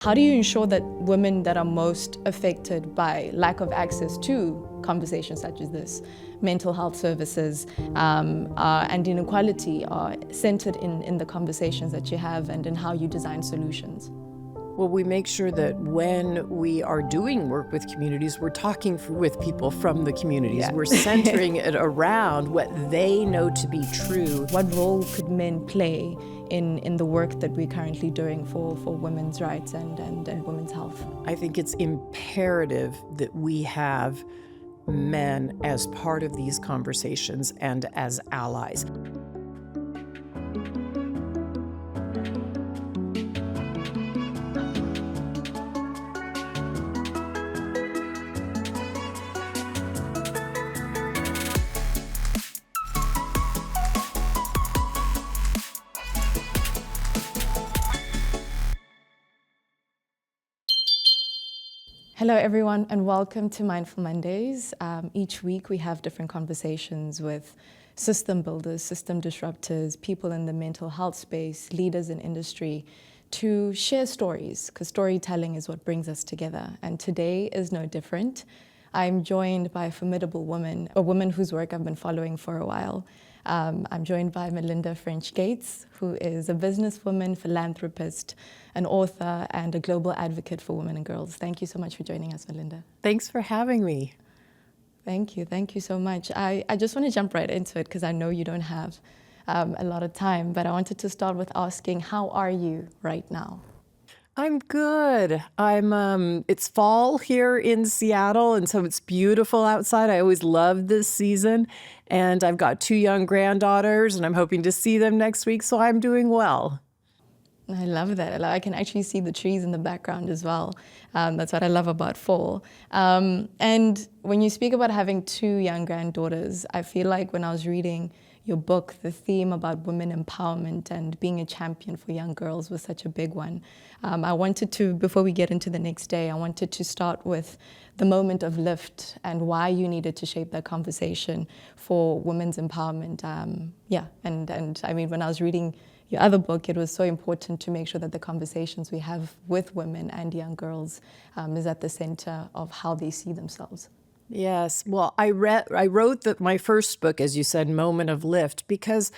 How do you ensure that women that are most affected by lack of access to conversations such as this, mental health services, and inequality are centered in the conversations that you have and in how you design solutions? Well, we make sure that when we are doing work with communities, we're talking with people from the communities. Yeah. We're centering it around what they know to be true. What role could men play in the work that we're currently doing for women's rights and women's health? I think it's imperative that we have men as part of these conversations and as allies. Hello everyone and welcome to Mindful Mondays. Each week we have different conversations with system builders, system disruptors, people in the mental health space, leaders in industry to share stories, because storytelling is what brings us together. And today is no different. I'm joined by a formidable woman, a woman whose work I've been following for a while. I'm joined by Melinda French Gates, who is a businesswoman, philanthropist, an author, and a global advocate for women and girls. Thank you so much for joining us, Melinda. Thanks for having me. Thank you so much. I just want to jump right into it because I know you don't have a lot of time, but I wanted to start with asking, how are you right now? I'm good. It's fall here in Seattle, and so it's beautiful outside. I always love this season, and I've got 2 young granddaughters, and I'm hoping to see them next week, so I'm doing well. I love that. I can actually see the trees in the background as well. That's what I love about fall. And when you speak about having 2 young granddaughters, I feel like when I was reading your book, the theme about women empowerment and being a champion for young girls was such a big one. I wanted to, before we get into the next day, I wanted to start with the moment of lift and why you needed to shape that conversation for women's empowerment. And I mean, when I was reading your other book, it was so important to make sure that the conversations we have with women and young girls is at the center of how they see themselves. Yes. Well, I wrote my first book, as you said, Moment of Lift, because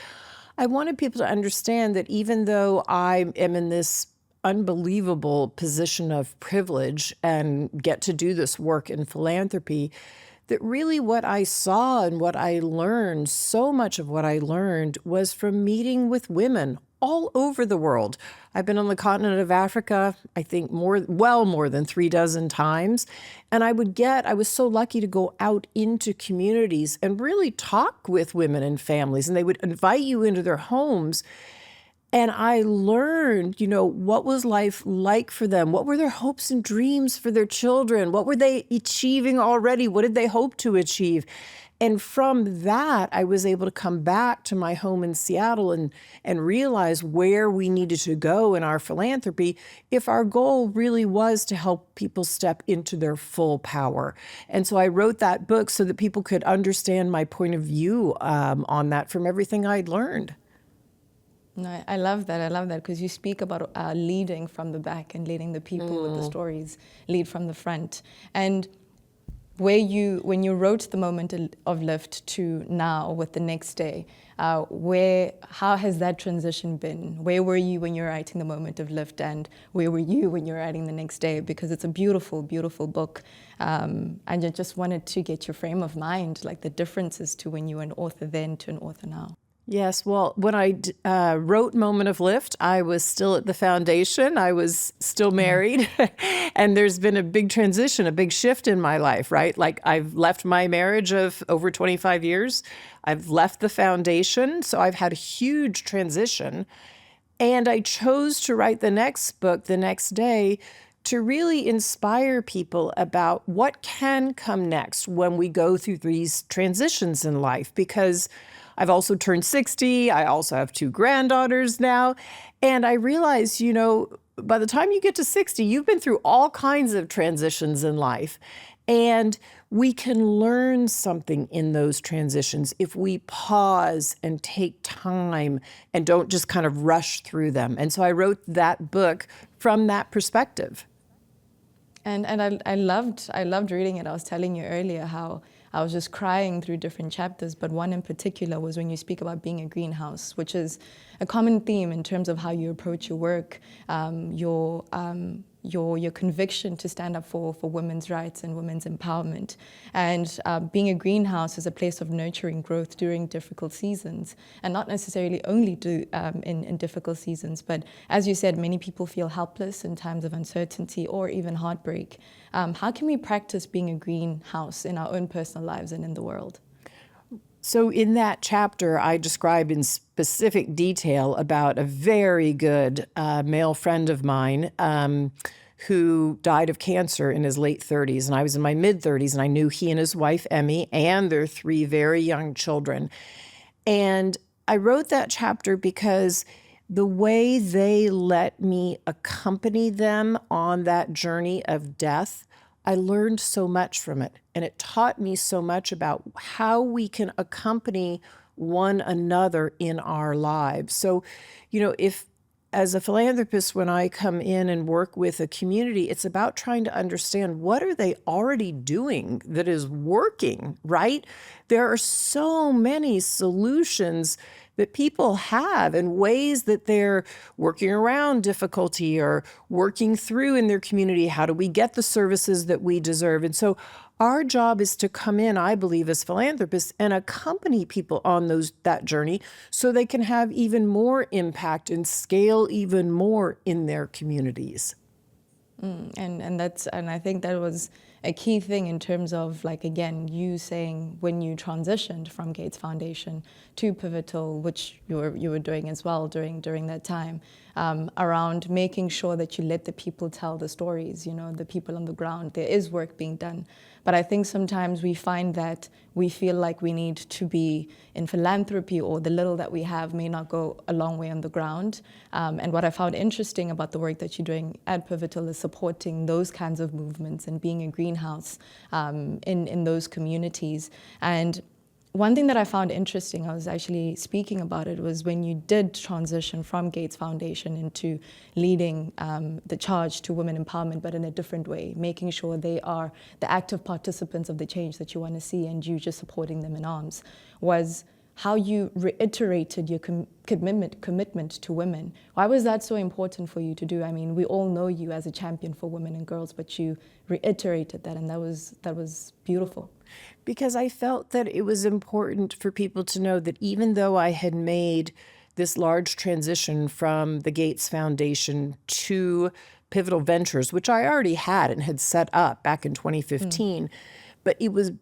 I wanted people to understand that even though I am in this unbelievable position of privilege and get to do this work in philanthropy, that really what I saw and what I learned, so much of what I learned was from meeting with women all over the world. I've been on the continent of Africa, I think more than 36 times. And I was so lucky to go out into communities and really talk with women and families. And they would invite you into their homes. And I learned, what was life like for them? What were their hopes and dreams for their children? What were they achieving already? What did they hope to achieve? And from that, I was able to come back to my home in Seattle and realize where we needed to go in our philanthropy if our goal really was to help people step into their full power. And so I wrote that book so that people could understand my point of view on that from everything I'd learned. No, I love that because you speak about leading from the back and letting the people with the stories lead from the front. And when you wrote the moment of lift to now with the next day, how has that transition been? Where were you when you were writing the moment of lift, and where were you when you were writing the next day? Because it's a beautiful, beautiful book. And I just wanted to get your frame of mind, like the differences to when you were an author then to an author now. Yes, well, when I wrote Moment of Lift, I was still at the foundation. I was still married. And there's been a big transition, a big shift in my life, right? Like I've left my marriage of over 25 years. I've left the foundation. So I've had a huge transition. And I chose to write the next book the next day to really inspire people about what can come next when we go through these transitions in life. Because I've also turned 60. I also have 2 granddaughters now. And I realized, by the time you get to 60, you've been through all kinds of transitions in life. And we can learn something in those transitions if we pause and take time and don't just kind of rush through them. And so I wrote that book from that perspective. And I loved reading it. I was telling you earlier how I was just crying through different chapters, but one in particular was when you speak about being a greenhouse, which is a common theme in terms of how you approach your work, your conviction to stand up for women's rights and women's empowerment. And being a greenhouse is a place of nurturing growth during difficult seasons, and not necessarily only in difficult seasons, but as you said, many people feel helpless in times of uncertainty or even heartbreak. How can we practice being a greenhouse in our own personal lives and in the world? So in that chapter, I describe in specific detail about a very good male friend of mine who died of cancer in his late 30s. And I was in my mid 30s, and I knew he and his wife, Emmy, and their 3 very young children. And I wrote that chapter because the way they let me accompany them on that journey of death, I learned so much from it. And it taught me so much about how we can accompany one another in our lives. So, if as a philanthropist, when I come in and work with a community, it's about trying to understand what are they already doing that is working, right? There are so many solutions that people have and ways that they're working around difficulty or working through in their community. How do we get the services that we deserve? And so our job is to come in, I believe, as philanthropists and accompany people on that journey so they can have even more impact and scale even more in their communities. And I think that was a key thing in terms of, like, again, you saying when you transitioned from Gates Foundation to Pivotal, which you were doing as well during that time, around making sure that you let the people tell the stories, the people on the ground. There is work being done. But I think sometimes we find that we feel like we need to be in philanthropy, or the little that we have may not go a long way on the ground. And what I found interesting about the work that you're doing at Pivotal is supporting those kinds of movements and being a greenhouse in those communities. And one thing that I found interesting, I was actually speaking about it, was when you did transition from Gates Foundation into leading the charge to women empowerment, but in a different way, making sure they are the active participants of the change that you want to see, and you just supporting them in arms, was how you reiterated your commitment to women. Why was that so important for you to do? I mean, we all know you as a champion for women and girls, but you reiterated that, and that was beautiful. Because I felt that it was important for people to know that even though I had made this large transition from the Gates Foundation to Pivotal Ventures, which I already had and had set up back in 2015, but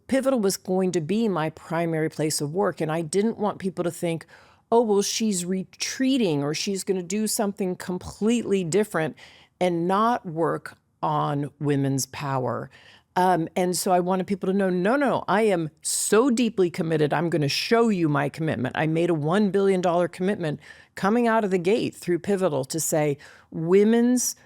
Pivotal was going to be my primary place of work. And I didn't want people to think, oh, well, she's retreating or she's going to do something completely different and not work on women's power. And so I wanted people to know, no, I am so deeply committed. I'm going to show you my commitment. I made a $1 billion commitment coming out of the gate through Pivotal to say women's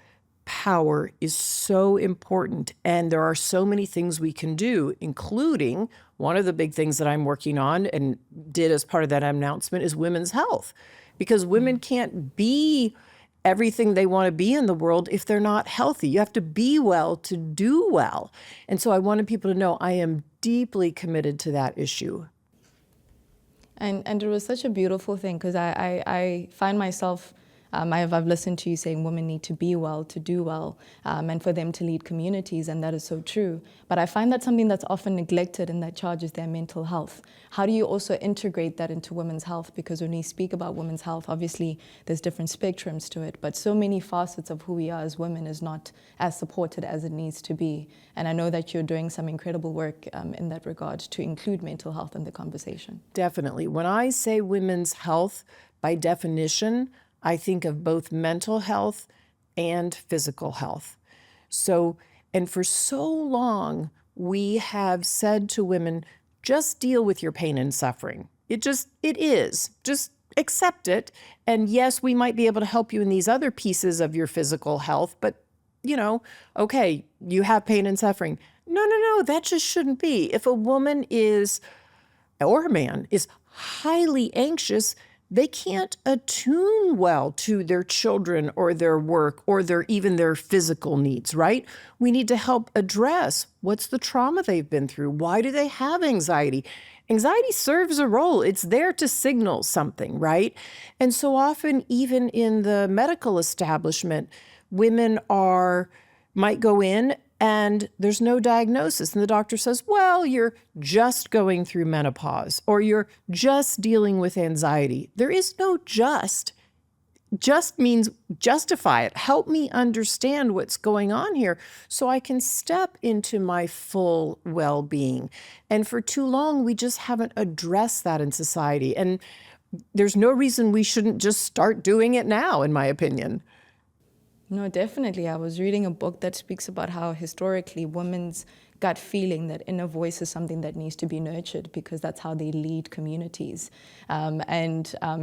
power is so important. And there are so many things we can do, including one of the big things that I'm working on and did as part of that announcement is women's health, because women can't be everything they want to be in the world if they're not healthy. You have to be well to do well. And so I wanted people to know I am deeply committed to that issue. And it was such a beautiful thing, because I find myself, I've listened to you saying women need to be well to do well, and for them to lead communities, and that is so true. But I find that something that's often neglected in that charge is their mental health. How do you also integrate that into women's health? Because when we speak about women's health, obviously there's different spectrums to it, but so many facets of who we are as women is not as supported as it needs to be. And I know that you're doing some incredible work in that regard to include mental health in the conversation. Definitely. When I say women's health, by definition, I think of both mental health and physical health. So, and for so long, we have said to women, just deal with your pain and suffering. It is. Just accept it. And yes, we might be able to help you in these other pieces of your physical health, but okay, you have pain and suffering. No, that just shouldn't be. If a woman is, or a man is highly anxious, they can't attune well to their children or their work or even their physical needs, right? We need to help address what's the trauma they've been through. Why do they have anxiety? Anxiety serves a role. It's there to signal something, right? And so often, even in the medical establishment, women might go in and there's no diagnosis. And the doctor says, well, you're just going through menopause or you're just dealing with anxiety. There is no just. Just means justify it. Help me understand what's going on here so I can step into my full well-being. And for too long, we just haven't addressed that in society. And there's no reason we shouldn't just start doing it now, in my opinion. No, definitely. I was reading a book that speaks about how historically women's gut feeling that inner voice is something that needs to be nurtured because that's how they lead communities.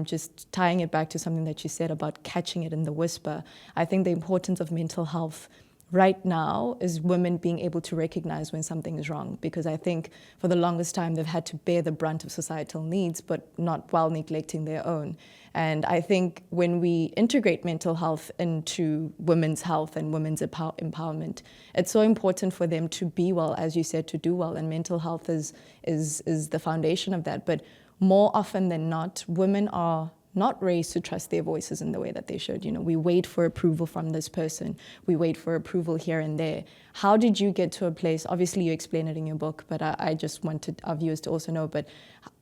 Just tying it back to something that you said about catching it in the whisper, I think the importance of mental health right now is women being able to recognize when something is wrong, because I think for the longest time they've had to bear the brunt of societal needs, but not while neglecting their own. And I think when we integrate mental health into women's health and women's empowerment, it's so important for them to be well, as you said, to do well. And mental health is the foundation of that. But more often than not, women are not raised to trust their voices in the way that they should. We wait for approval from this person. We wait for approval here and there. How did you get to a place, obviously you explain it in your book, but I just wanted our viewers to also know, but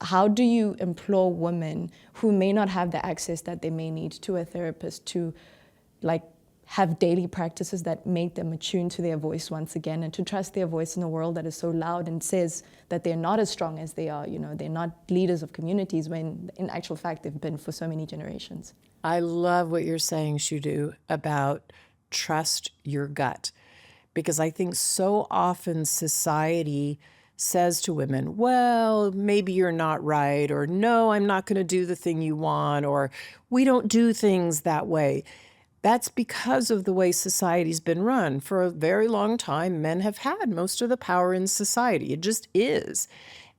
how do you implore women who may not have the access that they may need to a therapist to have daily practices that make them attuned to their voice once again and to trust their voice in a world that is so loud and says that they're not as strong as they are, they're not leaders of communities when in actual fact they've been for so many generations? I love what you're saying, Shudu, about trust your gut, because I think so often society says to women, well, maybe you're not right, or no, I'm not going to do the thing you want, or we don't do things that way. That's because of the way society's been run. For a very long time, men have had most of the power in society. It just is.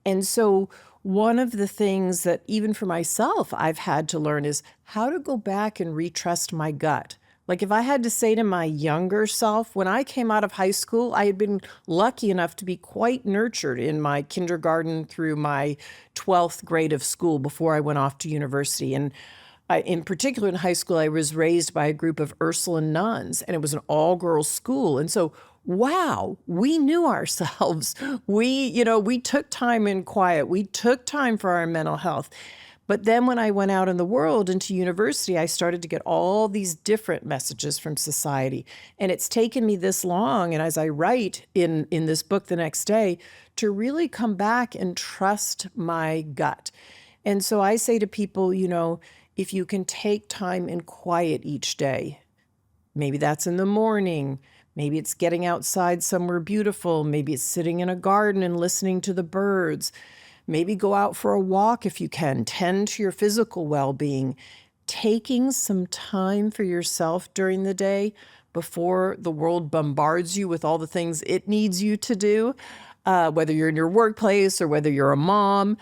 And so one of the things that even for myself I've had to learn is how to go back and retrust my gut. Like if I had to say to my younger self, when I came out of high school, I had been lucky enough to be quite nurtured in my kindergarten through my 12th grade of school before I went off to university. And in particular, in high school, I was raised by a group of Ursuline nuns, and it was an all-girls school. And so, wow, we knew ourselves. We took time in quiet. We took time for our mental health. But then when I went out in the world into university, I started to get all these different messages from society. And it's taken me this long, and as I write in this book the next day, to really come back and trust my gut. And so I say to people, if you can take time in quiet each day, maybe that's in the morning, maybe it's getting outside somewhere beautiful, maybe it's sitting in a garden and listening to the birds, maybe go out for a walk if you can, tend to your physical well-being, taking some time for yourself during the day before the world bombards you with all the things it needs you to do, whether you're in your workplace or whether you're a mom.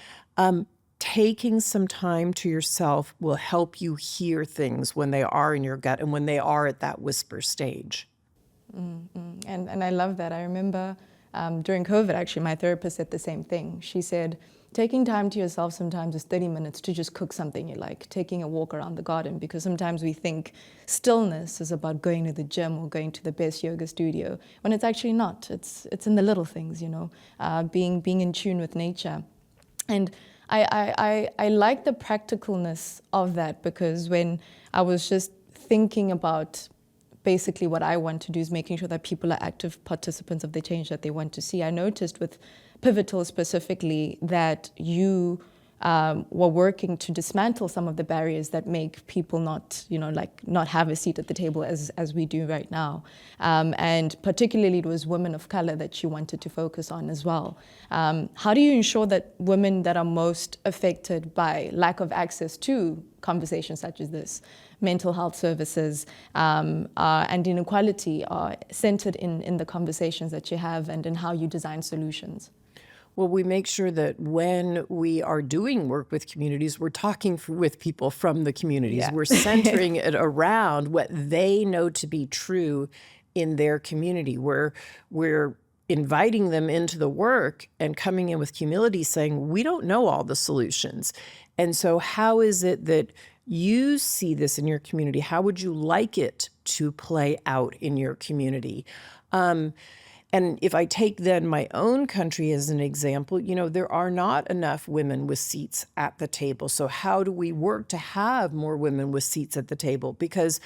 Taking some time to yourself will help you hear things when they are in your gut and when they are at that whisper stage. Mm-hmm. And I love that. I remember during COVID, actually, my therapist said the same thing. She said, taking time to yourself sometimes is 30 minutes to just cook something you like, taking a walk around the garden, because sometimes we think stillness is about going to the gym or going to the best yoga studio, when it's actually not. It's in the little things, being in tune with nature. And I like the practicalness of that, because when I was just thinking about basically what I want to do is making sure that people are active participants of the change that they want to see, I noticed with Pivotal specifically that you we're working to dismantle some of the barriers that make people not, not have a seat at the table as we do right now. And particularly it was women of color that you wanted to focus on as well. How do you ensure that women that are most affected by lack of access to conversations such as this, mental health services, and inequality are centered in the conversations that you have and in how you design solutions? Well, we make sure that when we are doing work with communities, we're talking with people from the communities. Yeah. We're centering it around what they know to be true in their community. We're inviting them into the work and coming in with humility, saying, we don't know all the solutions. And so how is it that you see this in your community? How would you like it to play out in your community? And if I take then my own country as an example, there are not enough women with seats at the table. So how do we work to have more women with seats at the table? Because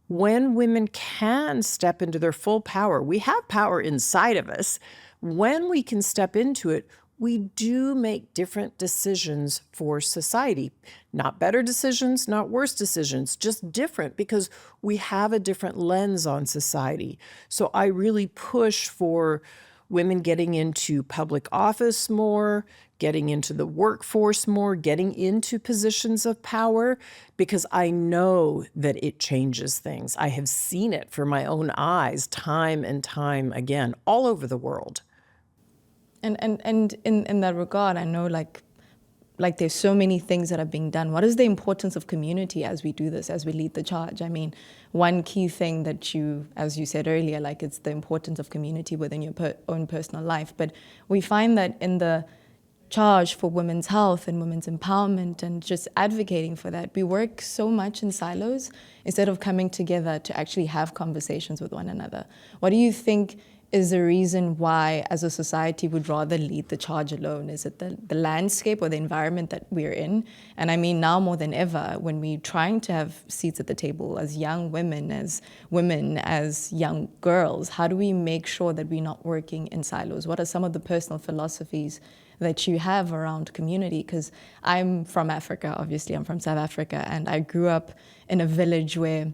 when women can step into their full power, we have power inside of us. When we can step into it, we do make different decisions for society. Not better decisions, not worse decisions, just different because we have a different lens on society. So I really push for women getting into public office more, getting into the workforce more, getting into positions of power, because I know that it changes things. I have seen it for my own eyes time and time again, all over the world. And in that regard, I know like there's so many things that are being done. What is the importance of community as we do this, as we lead the charge? I mean, one key thing that as you said earlier, like it's the importance of community within your own personal life. But we find that in the charge for women's health and women's empowerment and just advocating for that, we work so much in silos instead of coming together to actually have conversations with one another. What do you think is the reason why, as a society, would rather lead the charge alone? Is it the landscape or the environment that we're in? And I mean, now more than ever, when we're trying to have seats at the table as young women, as young girls, how do we make sure that we're not working in silos? What are some of the personal philosophies that you have around community? Because I'm from Africa, obviously, I'm from South Africa, and I grew up in a village where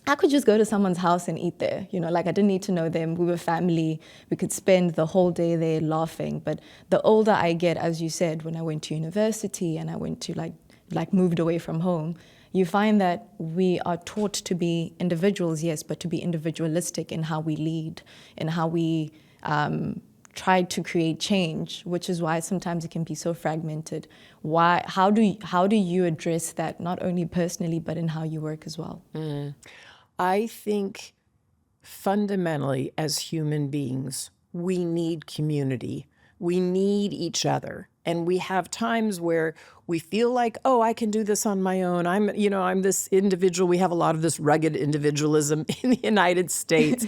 I could just go to someone's house and eat there. Like I didn't need to know them. We were family. We could spend the whole day there laughing. But the older I get, as you said, when I went to university and I went to like moved away from home, you find that we are taught to be individuals, yes, but to be individualistic in how we lead, in how we try to create change, which is why sometimes it can be so fragmented. How do you address that, not only personally, but in how you work as well? I think fundamentally as human beings, we need community. We need each other. And we have times where we feel like, oh, I can do this on my own. I'm this individual. We have a lot of this rugged individualism in the United States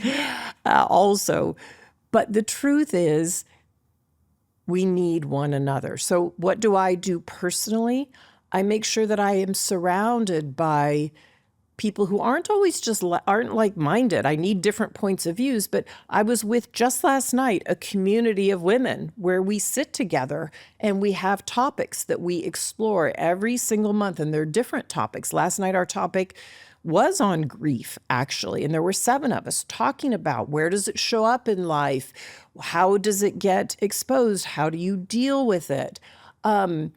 also. But the truth is, we need one another. So what do I do personally? I make sure that I am surrounded by people who aren't like-minded. I need different points of views, but I was with just last night a community of women where we sit together and we have topics that we explore every single month, and they're different topics. Last night our topic was on grief, actually, and there were 7 of us talking about where does it show up in life? How does it get exposed? How do you deal with it? And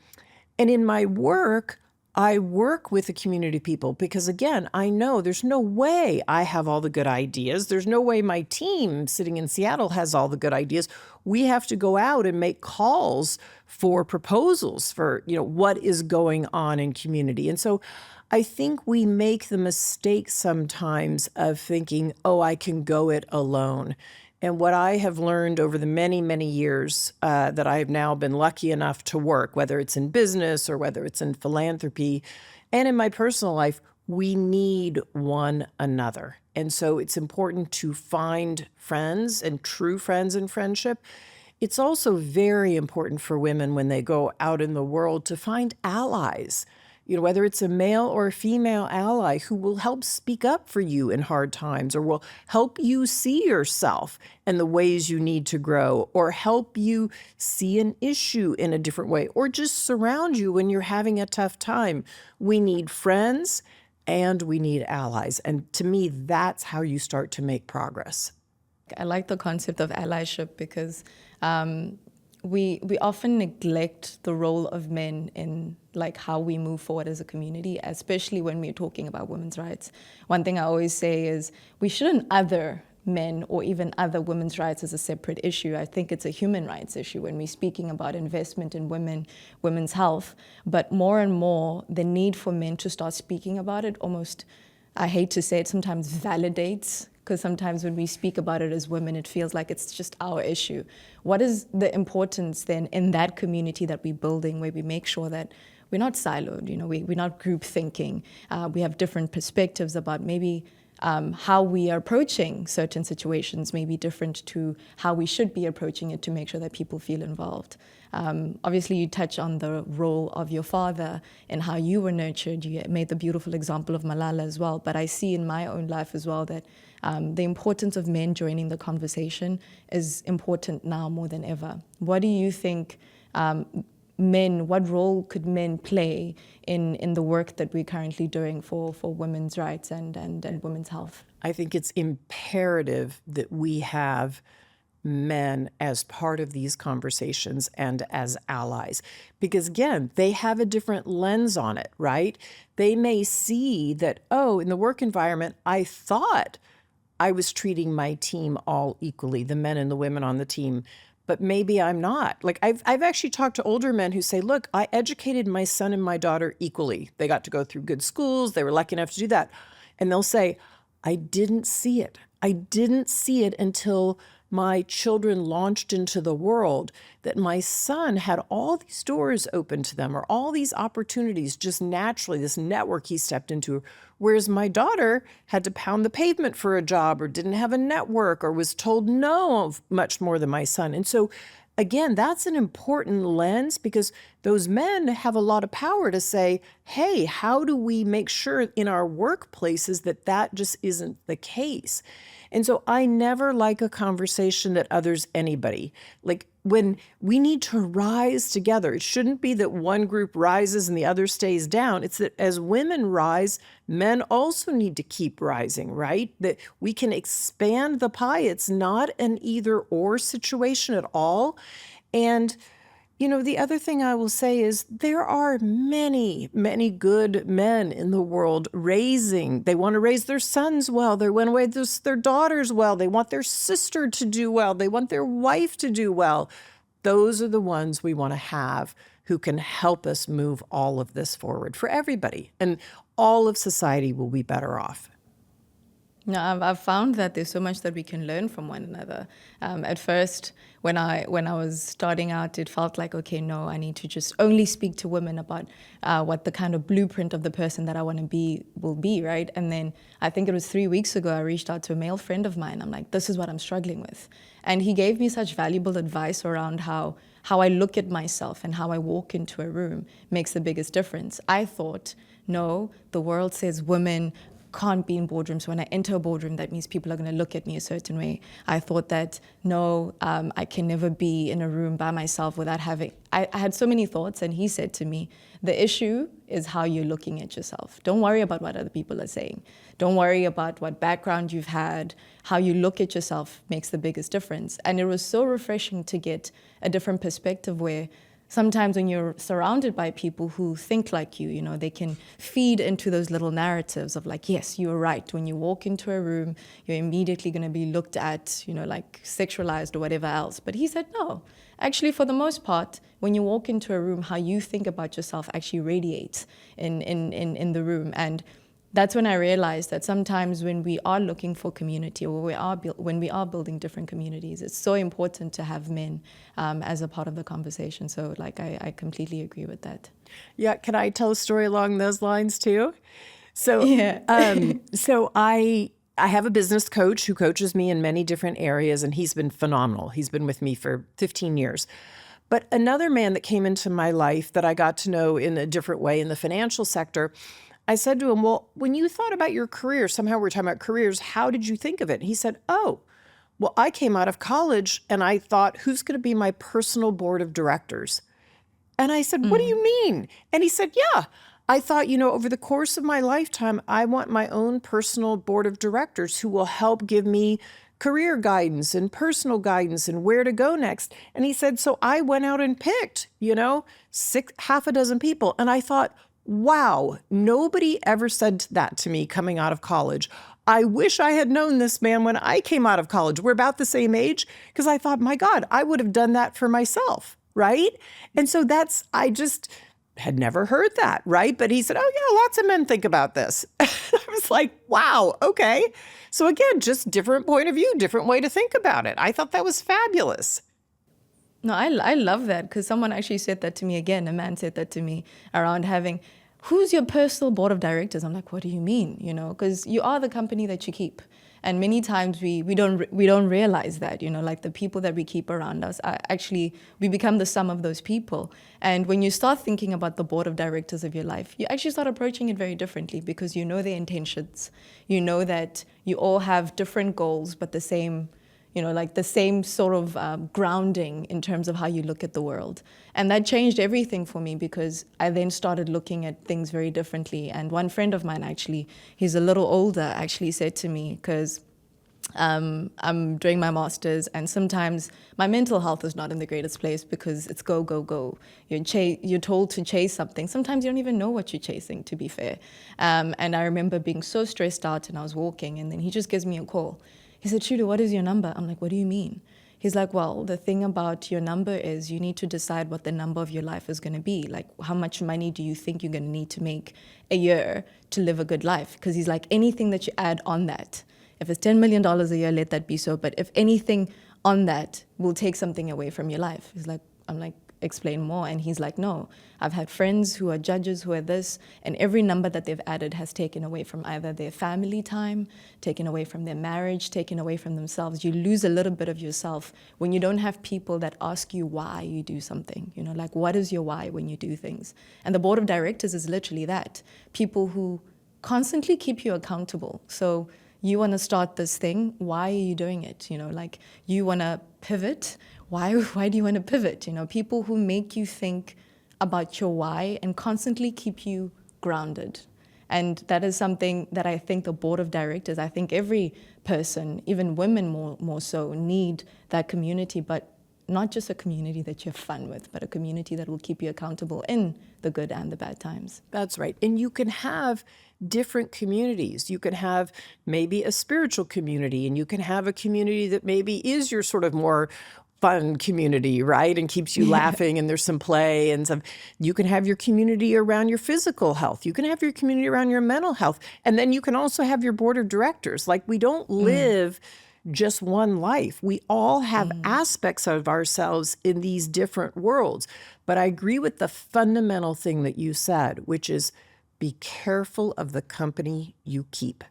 in my work, I work with a community of people because, again, I know there's no way I have all the good ideas. There's no way my team sitting in Seattle has all the good ideas. We have to go out and make calls for proposals for, what is going on in community. And so I think we make the mistake sometimes of thinking, oh, I can go it alone. And what I have learned over the many, many years that I have now been lucky enough to work, whether it's in business or whether it's in philanthropy and in my personal life, we need one another. And so it's important to find friends and true friends in friendship. It's also very important for women when they go out in the world to find allies. whether it's a male or a female ally who will help speak up for you in hard times, or will help you see yourself and the ways you need to grow, or help you see an issue in a different way, or just surround you when you're having a tough time. We need friends and we need allies. And to me, that's how you start to make progress. I like the concept of allyship because we often neglect the role of men in like how we move forward as a community, especially when we're talking about women's rights. One thing I always say is we shouldn't other men or even other women's rights as a separate issue. I think it's a human rights issue when we're speaking about investment in women's health. But more and more, the need for men to start speaking about it almost, I hate to say it, sometimes validates, because sometimes when we speak about it as women, it feels like it's just our issue. What is the importance then in that community that we're building, where we make sure that we're not siloed, we're not group thinking. We have different perspectives about maybe how we are approaching certain situations may be different to how we should be approaching it to make sure that people feel involved. Obviously, you touch on the role of your father and how you were nurtured. You made the beautiful example of Malala as well. But I see in my own life as well that the importance of men joining the conversation is important now more than ever. What do you think what role could men play in the work that we're currently doing for women's rights and women's health? I think it's imperative that we have men as part of these conversations and as allies. Because again, they have a different lens on it, right? They may see that, in the work environment, I thought I was treating my team all equally, the men and the women on the team, but maybe I'm not. Like I've actually talked to older men who say, look, I educated my son and my daughter equally. They got to go through good schools. They were lucky enough to do that. And they'll say, I didn't see it. I didn't see it until my children launched into the world, that my son had all these doors open to them, or all these opportunities just naturally, this network he stepped into. Whereas my daughter had to pound the pavement for a job, or didn't have a network, or was told no much more than my son. And so again, that's an important lens, because those men have a lot of power to say, hey, how do we make sure in our workplaces that just isn't the case? And so I never like a conversation that others anybody. Like when we need to rise together, it shouldn't be that one group rises and the other stays down. It's that as women rise, men also need to keep rising, right? That we can expand the pie. It's not an either or situation at all. And the other thing I will say is there are many, many good men in the world they want to raise their sons well. They want to raise their daughters well. They want their sister to do well. They want their wife to do well. Those are the ones we want to have who can help us move all of this forward for everybody. And all of society will be better off. No, I've found that there's so much that we can learn from one another. At first, when I was starting out, it felt like, okay, no, I need to just only speak to women about what the kind of blueprint of the person that I want to be will be, right? And then I think it was 3 weeks ago, I reached out to a male friend of mine. I'm like, this is what I'm struggling with. And he gave me such valuable advice around how I look at myself and how I walk into a room makes the biggest difference. I thought, no, the world says women can't be in boardrooms. When I enter a boardroom, that means people are going to look at me a certain way. I thought that, no, I can never be in a room by myself without having... I had so many thoughts, and he said to me, the issue is how you're looking at yourself. Don't worry about what other people are saying. Don't worry about what background you've had. How you look at yourself makes the biggest difference. And it was so refreshing to get a different perspective where sometimes when you're surrounded by people who think like you, they can feed into those little narratives of like, yes, you're right. When you walk into a room, you're immediately going to be looked at, like sexualized or whatever else. But he said, no, actually, for the most part, when you walk into a room, how you think about yourself actually radiates in the room. And that's when I realized that sometimes when we are looking for community, or when we are building different communities, it's so important to have men as a part of the conversation. So I completely agree with that. Yeah, can I tell a story along those lines too? So, so I have a business coach who coaches me in many different areas, and he's been phenomenal. He's been with me for 15 years. But another man that came into my life that I got to know in a different way in the financial sector, I said to him, well, when you thought about your career, somehow we're talking about careers, how did you think of it? He said, oh, well, I came out of college and I thought, who's going to be my personal board of directors? And I said, what do you mean? And he said, yeah, I thought, over the course of my lifetime, I want my own personal board of directors who will help give me career guidance and personal guidance and where to go next. And he said, so I went out and picked, half a dozen people. And I thought, wow, nobody ever said that to me coming out of college. I wish I had known this man when I came out of college. We're about the same age, because I thought, my God, I would have done that for myself, right? And so I just had never heard that, right? But he said, oh yeah, lots of men think about this. I was like, wow, okay. So again, just different point of view, different way to think about it. I thought that was fabulous. No, I love that, because someone actually said that to me again. A man said that to me around having, who's your personal board of directors? I'm like, what do you mean? Because you are the company that you keep. And many times we don't realize that, like the people that we keep around us are actually, we become the sum of those people. And when you start thinking about the board of directors of your life, you actually start approaching it very differently, because you know their intentions. You know that you all have different goals, but the same, the same sort of grounding in terms of how you look at the world. And that changed everything for me, because I then started looking at things very differently. And one friend of mine, actually, he's a little older, actually said to me, because I'm doing my master's, and sometimes my mental health is not in the greatest place, because it's go, go, go. You're told to chase something. Sometimes you don't even know what you're chasing, to be fair. And I remember being so stressed out, and I was walking, and then he just gives me a call. He said, Shudu, what is your number? I'm like, what do you mean? He's like, well, the thing about your number is you need to decide what the number of your life is going to be. Like, how much money do you think you're going to need to make a year to live a good life? Because he's like, anything that you add on that, if it's $10 million a year, let that be so. But if anything on that will take something away from your life, I'm like, explain more. And he's like, no, I've had friends who are judges who are this, and every number that they've added has taken away from either their family time, taken away from their marriage, taken away from themselves. You lose a little bit of yourself when you don't have people that ask you why you do something. Like, what is your why when you do things? And the board of directors is literally that. People who constantly keep you accountable. So you want to start this thing, why are you doing it? Like, you want to pivot, why do you want to pivot? People who make you think about your why and constantly keep you grounded. And that is something that I think the board of directors, I think every person, even women more so, need that community, but not just a community that you have fun with, but a community that will keep you accountable in the good and the bad times. That's right. And you can have different communities. You can have maybe a spiritual community, and you can have a community that maybe is your sort of more fun community, right? And keeps you laughing, and there's some play and some. You can have your community around your physical health. You can have your community around your mental health. And then you can also have your board of directors. Like, we don't live just one life. We all have aspects of ourselves in these different worlds. But I agree with the fundamental thing that you said, which is be careful of the company you keep.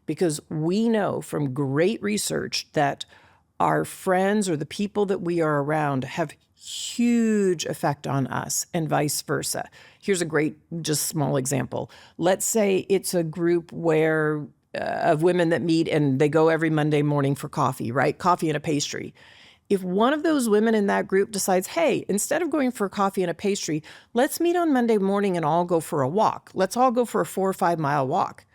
Because we know from great research that our friends or the people that we are around have huge effect on us, and vice versa. Here's a great, just small example. Let's say it's a group where of women that meet and they go every Monday morning for coffee, right? Coffee and a pastry. If one of those women in that group decides, hey, instead of going for coffee and a pastry, let's meet on Monday morning and all go for a walk. Let's all go for a 4 or 5 mile walk.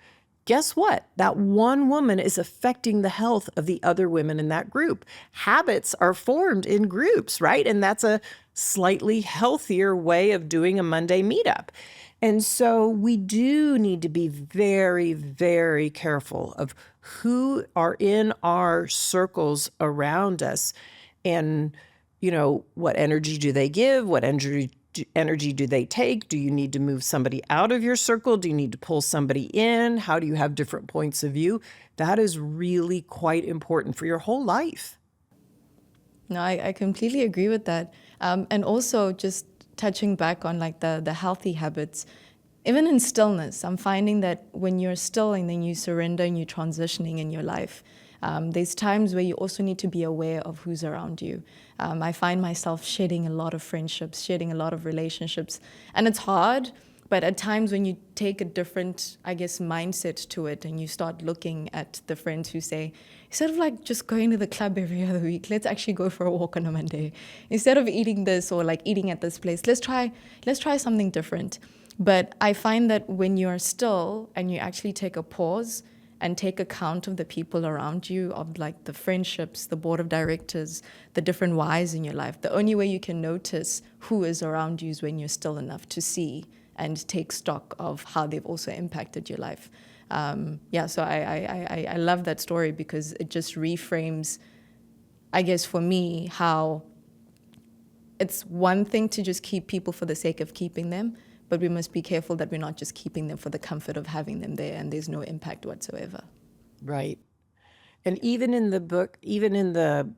Guess what? That one woman is affecting the health of the other women in that group. Habits are formed in groups, right? And that's a slightly healthier way of doing a Monday meetup. And so we do need to be very, very careful of who are in our circles around us, and, what energy do they give? What energy do they take? Do you need to move somebody out of your circle? Do you need to pull somebody in? How do you have different points of view? That is really quite important for your whole life. No, I completely agree with that. And also just touching back on like the healthy habits, even in stillness, I'm finding that when you're still and then you surrender and you're transitioning in your life, There's times where you also need to be aware of who's around you. I find myself shedding a lot of friendships, shedding a lot of relationships, and it's hard. But at times when you take a different, I guess, mindset to it and you start looking at the friends who say, instead of like just going to the club every other week, let's actually go for a walk on a Monday. Instead of eating this or like eating at this place, let's try something different. But I find that when you are still and you actually take a pause and take account of the people around you, of like the friendships, the board of directors, the different whys in your life, the only way you can notice who is around you is when you're still enough to see and take stock of how they've also impacted your life. So I love that story because it just reframes, I guess for me, how it's one thing to just keep people for the sake of keeping them, but we must be careful that we're not just keeping them for the comfort of having them there and there's no impact whatsoever. Right. And even in the book, even in the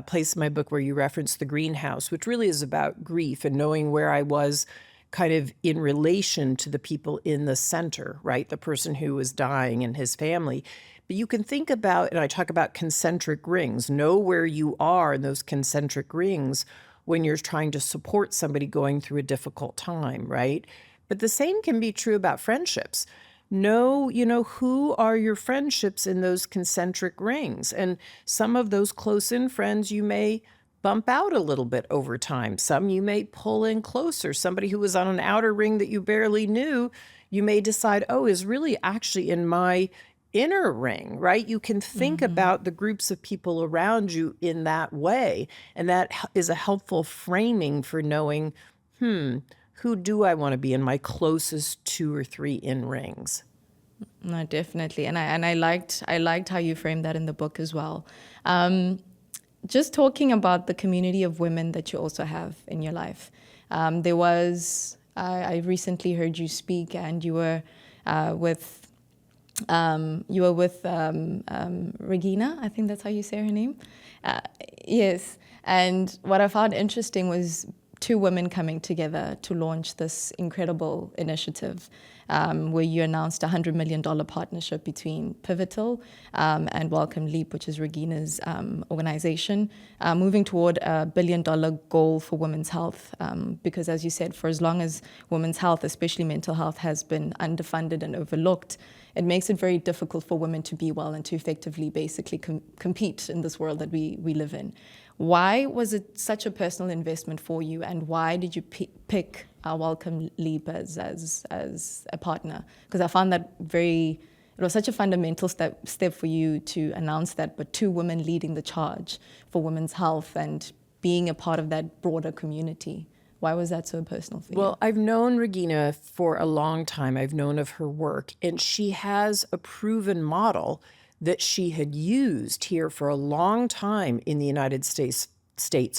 place in my book where you reference the greenhouse, which really is about grief and knowing where I was kind of in relation to the people in the center, right? The person who was dying and his family. But you can think about, and I talk about concentric rings, know where you are in those concentric rings when you're trying to support somebody going through a difficult time, right? But the same can be true about friendships. Know, who are your friendships in those concentric rings? And some of those close-in friends you may bump out a little bit over time. Some you may pull in closer. Somebody who was on an outer ring that you barely knew, you may decide, is really actually in my inner ring, right? You can think about the groups of people around you in that way. And that is a helpful framing for knowing, who do I want to be in my closest 2 or 3 in rings? No, definitely. And I liked how you framed that in the book as well. Just talking about the community of women that you also have in your life. I recently heard you speak, and you were with Regina. I think that's how you say her name. Yes. And what I found interesting was 2 women coming together to launch this incredible initiative where you announced a $100 million partnership between Pivotal and Welcome Leap, which is Regina's organization, moving toward a $1 billion goal for women's health. Because as you said, for as long as women's health, especially mental health, has been underfunded and overlooked, it makes it very difficult for women to be well and to effectively basically compete in this world that we live in. Why was it such a personal investment for you, and why did you pick Welcome Leap as a partner? Because I found that it was such a fundamental step for you to announce that, but 2 women leading the charge for women's health and being a part of that broader community. Why was that so personal for you? Well, I've known Regina for a long time. I've known of her work, and she has a proven model that she had used here for a long time in the United States,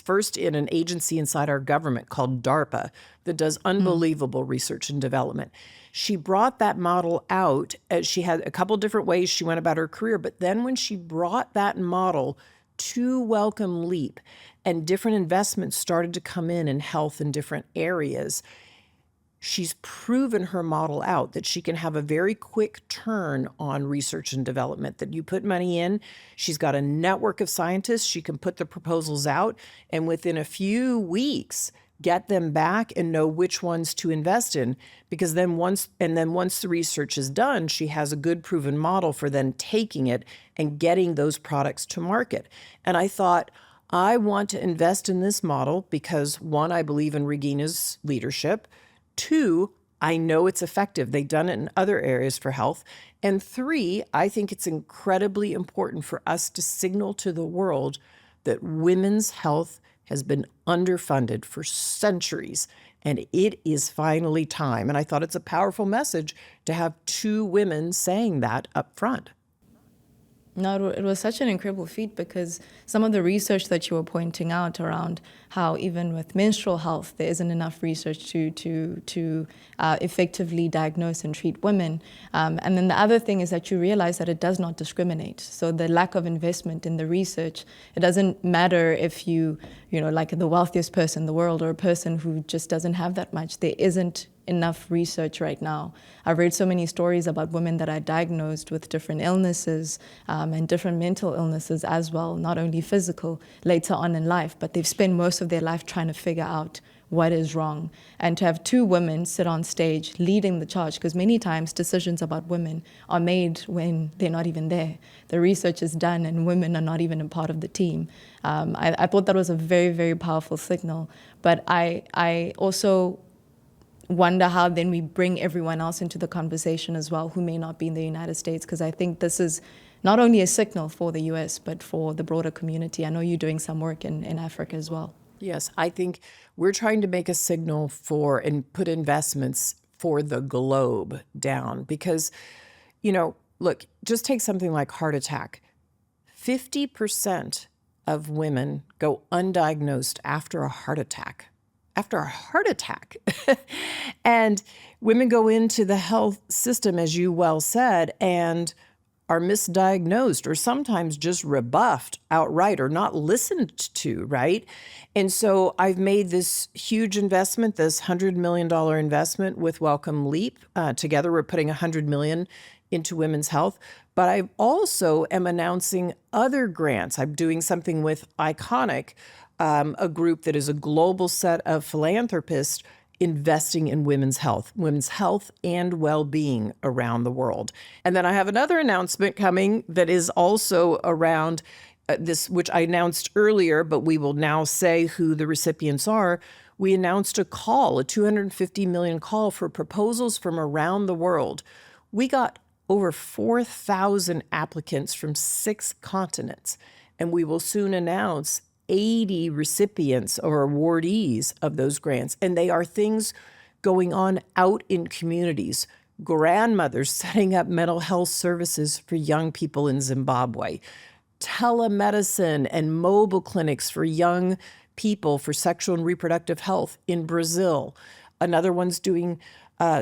first in an agency inside our government called DARPA that does unbelievable research and development. She brought that model out. She had a couple different ways she went about her career, but then when she brought that model to Welcome Leap and different investments started to come in health in different areas, she's proven her model out that she can have a very quick turn on research and development, that you put money in, she's got a network of scientists, she can put the proposals out, and within a few weeks, get them back and know which ones to invest in, because then once the research is done, she has a good proven model for then taking it and getting those products to market. And I thought, I want to invest in this model because 1, I believe in Regina's leadership. 2, I know it's effective. They've done it in other areas for health. And 3, I think it's incredibly important for us to signal to the world that women's health has been underfunded for centuries, and it is finally time. And I thought it's a powerful message to have 2 women saying that up front. No, it was such an incredible feat, because some of the research that you were pointing out around how even with menstrual health, there isn't enough research to effectively diagnose and treat women. And then the other thing is that you realize that it does not discriminate. So the lack of investment in the research, it doesn't matter if like the wealthiest person in the world or a person who just doesn't have that much. There isn't enough research right now. I've read so many stories about women that are diagnosed with different illnesses and different mental illnesses as well, not only physical, later on in life, but they've spent most of their life trying to figure out what is wrong. And to have two women sit on stage leading the charge, because many times decisions about women are made when they're not even there. The research is done and women are not even a part of the team. I thought that was a very, very powerful signal. But I also wonder how then we bring everyone else into the conversation as well who may not be in the United States, because I think this is not only a signal for the US, but for the broader community. I know you're doing some work in Africa as well. Yes, I think we're trying to make a signal for and put investments for the globe down because, look, just take something like heart attack. 50% of women go undiagnosed after a heart attack. And women go into the health system, as you well said, and are misdiagnosed or sometimes just rebuffed outright or not listened to, right? And so I've made this huge investment, this $100 million investment with Welcome Leap. Together, we're putting $100 million into women's health. But I also am announcing other grants. I'm doing something with Iconic, a group that is a global set of philanthropists investing in women's health and well-being around the world. And then I have another announcement coming that is also around this, which I announced earlier, but we will now say who the recipients are. We announced a call, a $250 million call for proposals from around the world. We got over 4,000 applicants from 6 continents, and we will soon announce 80 recipients or awardees of those grants. And they are things going on out in communities. Grandmothers setting up mental health services for young people in Zimbabwe. Telemedicine and mobile clinics for young people for sexual and reproductive health in Brazil. Another one's doing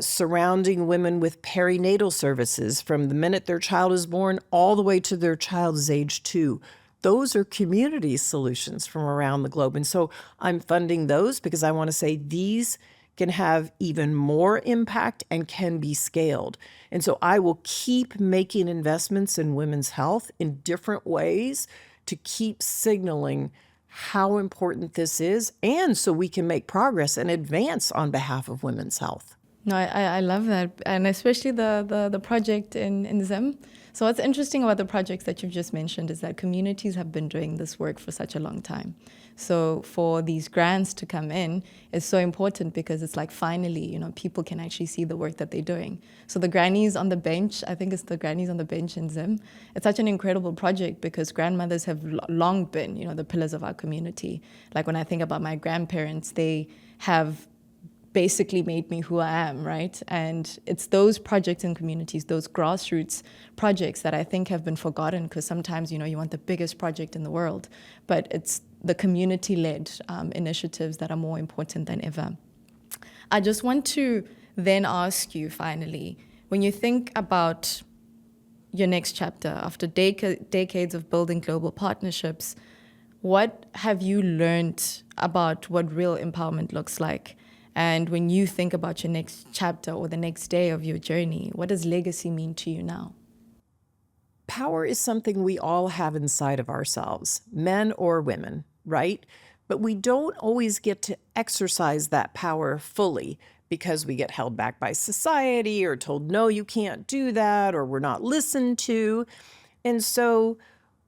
surrounding women with perinatal services from the minute their child is born all the way to their child's age 2. Those are community solutions from around the globe. And so I'm funding those because I want to say these can have even more impact and can be scaled. And so I will keep making investments in women's health in different ways to keep signaling how important this is, and so we can make progress and advance on behalf of women's health. No, I love that, and especially the project in Zim. So what's interesting about the projects that you've just mentioned is that communities have been doing this work for such a long time. So for these grants to come in is so important because it's like finally, people can actually see the work that they're doing. So the Grannies on the Bench, I think it's the Grannies on the Bench in Zim. It's such an incredible project because grandmothers have long been, the pillars of our community. Like when I think about my grandparents, they have basically made me who I am, right? And it's those projects in communities, those grassroots projects that I think have been forgotten because sometimes, you want the biggest project in the world, but it's the community-led initiatives that are more important than ever. I just want to then ask you finally, when you think about your next chapter, after decades of building global partnerships, what have you learned about what real empowerment looks like? And when you think about your next chapter or the next day of your journey, what does legacy mean to you now? Power is something we all have inside of ourselves, men or women, right? But we don't always get to exercise that power fully because we get held back by society or told, no, you can't do that, or we're not listened to. And so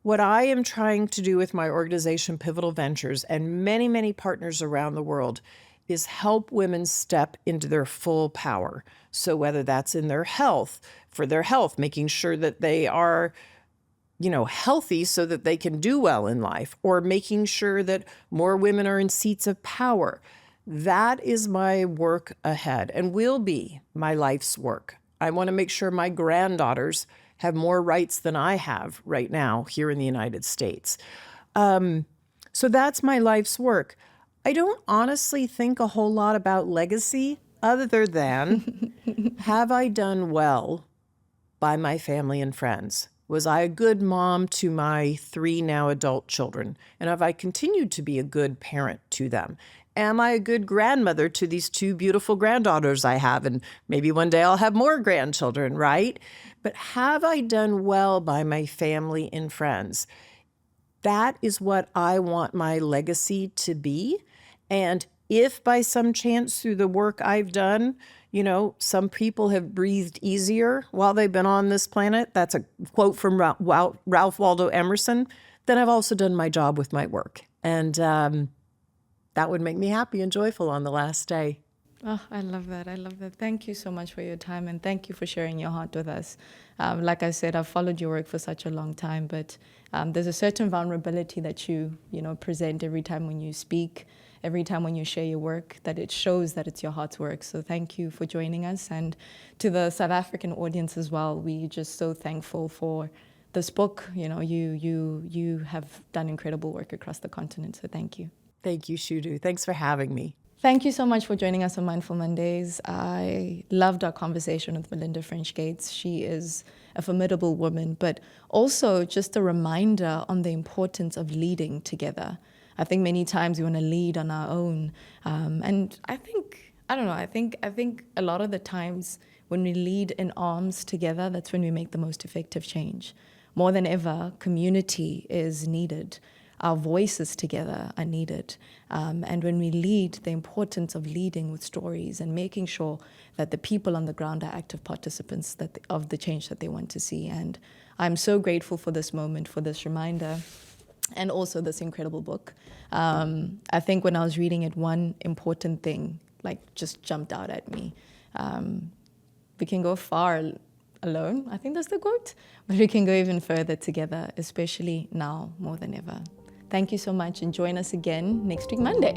what I am trying to do with my organization, Pivotal Ventures, and many, many partners around the world is help women step into their full power. So whether that's in their health, for their health, making sure that they are, healthy so that they can do well in life, or making sure that more women are in seats of power. That is my work ahead and will be my life's work. I want to make sure my granddaughters have more rights than I have right now here in the United States. So that's my life's work. I don't honestly think a whole lot about legacy other than, have I done well by my family and friends? Was I a good mom to my 3 now adult children? And have I continued to be a good parent to them? Am I a good grandmother to these two beautiful granddaughters I have? And maybe one day I'll have more grandchildren, right? But have I done well by my family and friends? That is what I want my legacy to be. And if by some chance through the work I've done, some people have breathed easier while they've been on this planet, that's a quote from Ralph Waldo Emerson, then I've also done my job with my work. And that would make me happy and joyful on the last day. Oh, I love that. I love that. Thank you so much for your time, and thank you for sharing your heart with us. Like I said, I've followed your work for such a long time, but there's a certain vulnerability that you present every time when you speak, every time when you share your work, that it shows that it's your heart's work. So thank you for joining us. And to the South African audience as well, we're just so thankful for this book. You have done incredible work across the continent. So thank you. Thank you, Shudu. Thanks for having me. Thank you so much for joining us on Mindful Mondays. I loved our conversation with Melinda French Gates. She is a formidable woman, but also just a reminder on the importance of leading together. I think many times we want to lead on our own. And I think a lot of the times when we lead in arms together, that's when we make the most effective change. More than ever, community is needed. Our voices together are needed. And when we lead, the importance of leading with stories and making sure that the people on the ground are active participants of the change that they want to see. And I'm so grateful for this moment, for this reminder, and also this incredible book. I think when I was reading it, one important thing just jumped out at me. We can go far alone, I think that's the quote, but we can go even further together, especially now more than ever. Thank you so much, and join us again next week, Monday.